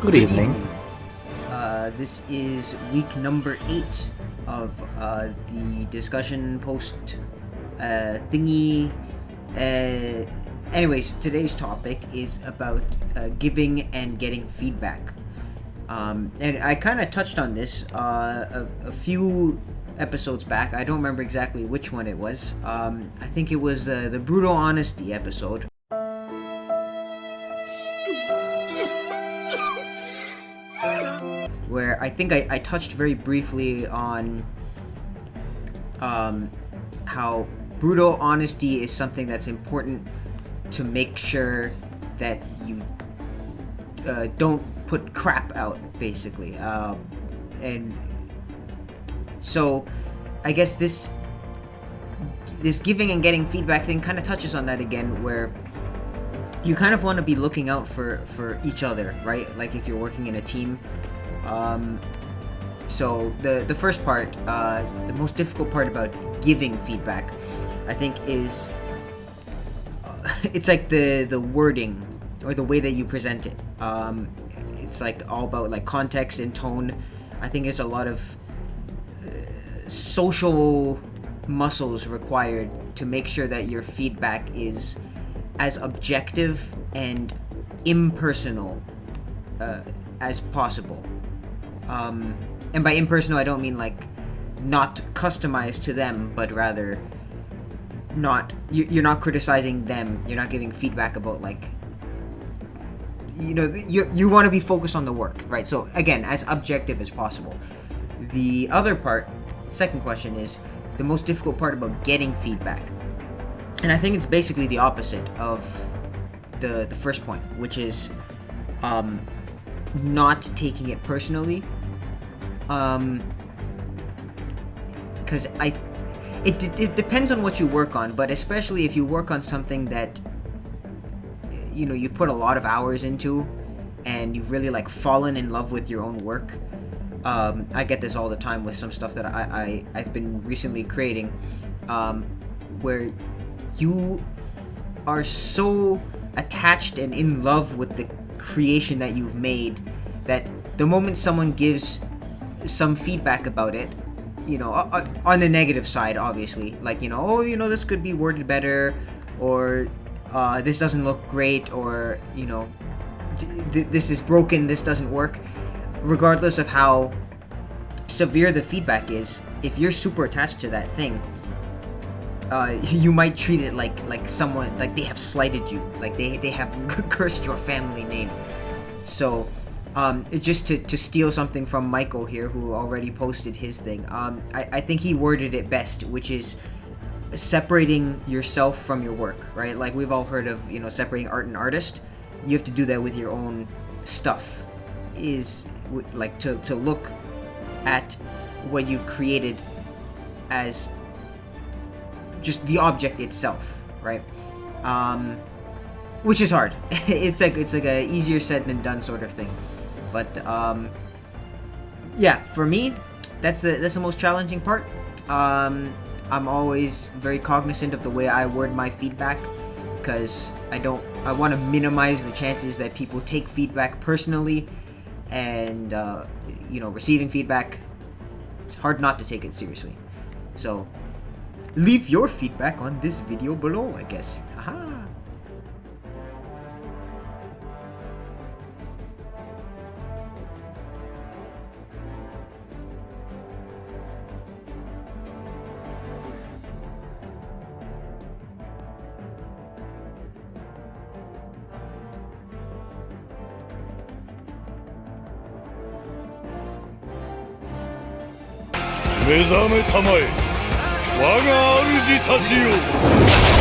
Good evening. This is week number 8 of the discussion post thingy. Anyways, today's topic is about giving and getting feedback. And I kind of touched on this a few episodes back. I don't remember exactly which one it was. I think it was the brutal honesty episode. Where I think I touched very briefly on how brutal honesty is something that's important to make sure that you don't put crap out, basically. And so I guess this giving and getting feedback thing kind of touches on that again, where you kind of want to be looking out for each other, right? Like if you're working in a team. So the first part, the most difficult part about giving feedback, I think, is it's like the wording or the way that you present it. It's like all about like context and tone. I think there's a lot of social muscles required to make sure that your feedback is as objective and impersonal as possible. And by impersonal, I don't mean like not customized to them, but rather you're not criticizing them. You're not giving feedback about like, you want to be focused on the work, right? So again, as objective as possible. The other part, second question, is the most difficult part about getting feedback. And I think it's basically the opposite of the first point, which is not taking it personally. Because it depends on what you work on, but especially if you work on something that you've put a lot of hours into and you've really like fallen in love with your own work. I get this all the time with some stuff that I've been recently creating, where you are so attached and in love with the creation that you've made that the moment someone gives some feedback about it, on the negative side, obviously, like, this could be worded better, or this doesn't look great, or this is broken, this doesn't work, regardless of how severe the feedback is, if you're super attached to that thing, you might treat it like someone, like they have slighted you, like they have cursed your family name. So just to steal something from Michael here, who already posted his thing, I think he worded it best, which is separating yourself from your work, right? Like we've all heard of, separating art and artist. You have to do that with your own stuff, is like to look at what you've created as just the object itself, right? Which is hard. it's like a easier said than done sort of thing. But yeah, for me, that's the most challenging part. I'm always very cognizant of the way I word my feedback, because I want to minimize the chances that people take feedback personally, and receiving feedback, it's hard not to take it seriously. So leave your feedback on this video below, I guess. Aha. Mezame tamae, waga aruji tachi yo.